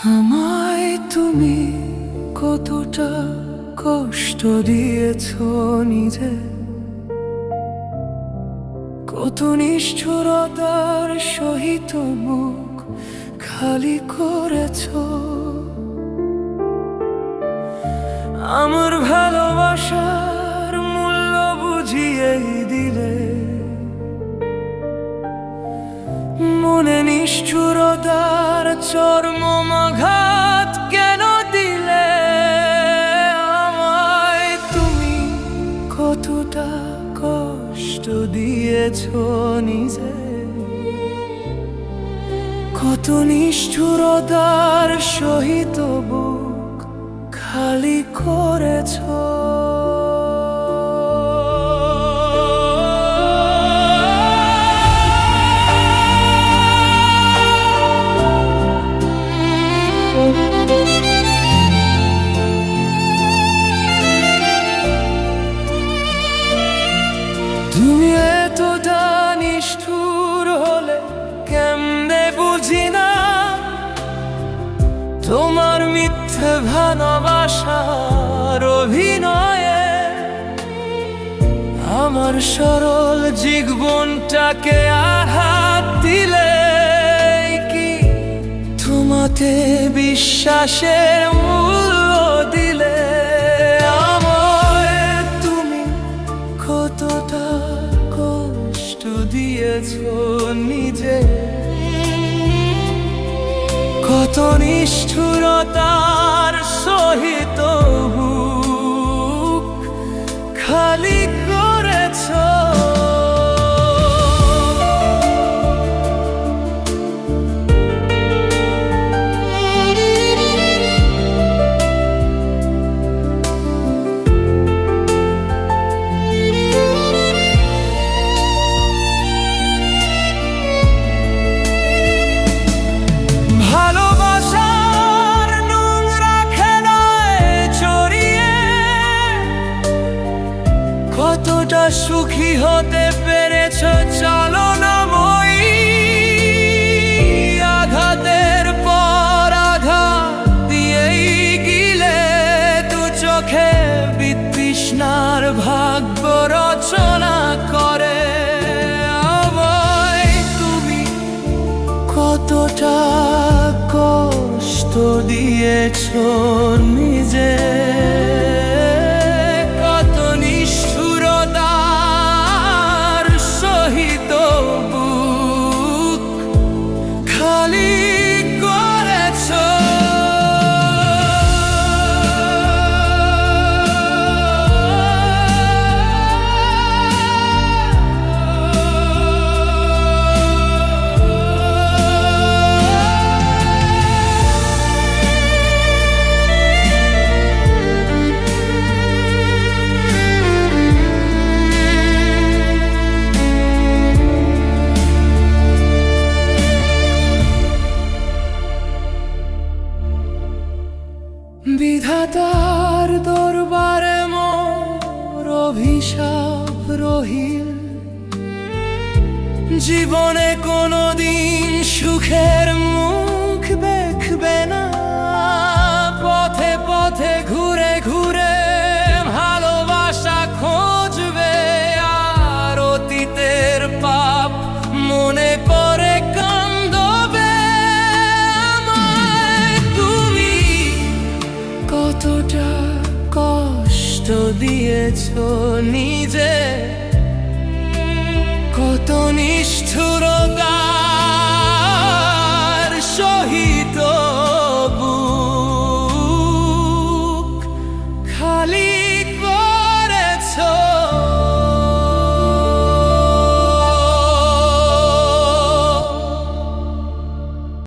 আমায় তুমি কতটা কষ্ট দিয়েছো নিজে, কত নিষ্ঠুরতার সহিত মুখ খালি করেছো। আমার ভালোবাসার মূল্য বুঝিয়ে দিলে, মনে নিষ্ঠুরতার চর্মমাঘাত কেন দিলে? আমায় তুমি কতটা কষ্ট দিয়েছো নিজে, কত নিষ্ঠুরতার সহিত বুক খালি করেছো। তুমি এতটা নিষ্ঠুর হলে কেমনে বুঝি না, তোমার মিথ্যে ভালোবাসার অভিনয়ে আমার সরল জীবনটাকে আঘাত দিলে। কি তোমাতে বিশ্বাসের মূল্য দিলে? আমায় তুমি কতটা কষ্ট দিয়েছো নিজে, কত নিষ্ঠুরতার সহিত বুক খালি করেছো। কতটা সুখী হতে পেরেছ চালনাময়ী, আঘাতের পর আঘাত দিয়েই গিলে দু চোখে বিতৃষ্ণার ভাগ্য রচনা করে। আমায় তুমি কতটা কষ্ট দিয়েছ নিজে, বিধাতার দরবারে মোর অভিশাপ রহিল। জীবনে কোনোদিন সুখের মুখ দেখবে না, পথে পথে ঘুরে ঘুরে ভালোবাসা খুঁজবে, আর অতীতের পাপ মনে পড়ে কাঁদবে। আমায় তুমি কতটা কষ্ট দিয়েছো নিজে, কত নিষ্ঠুর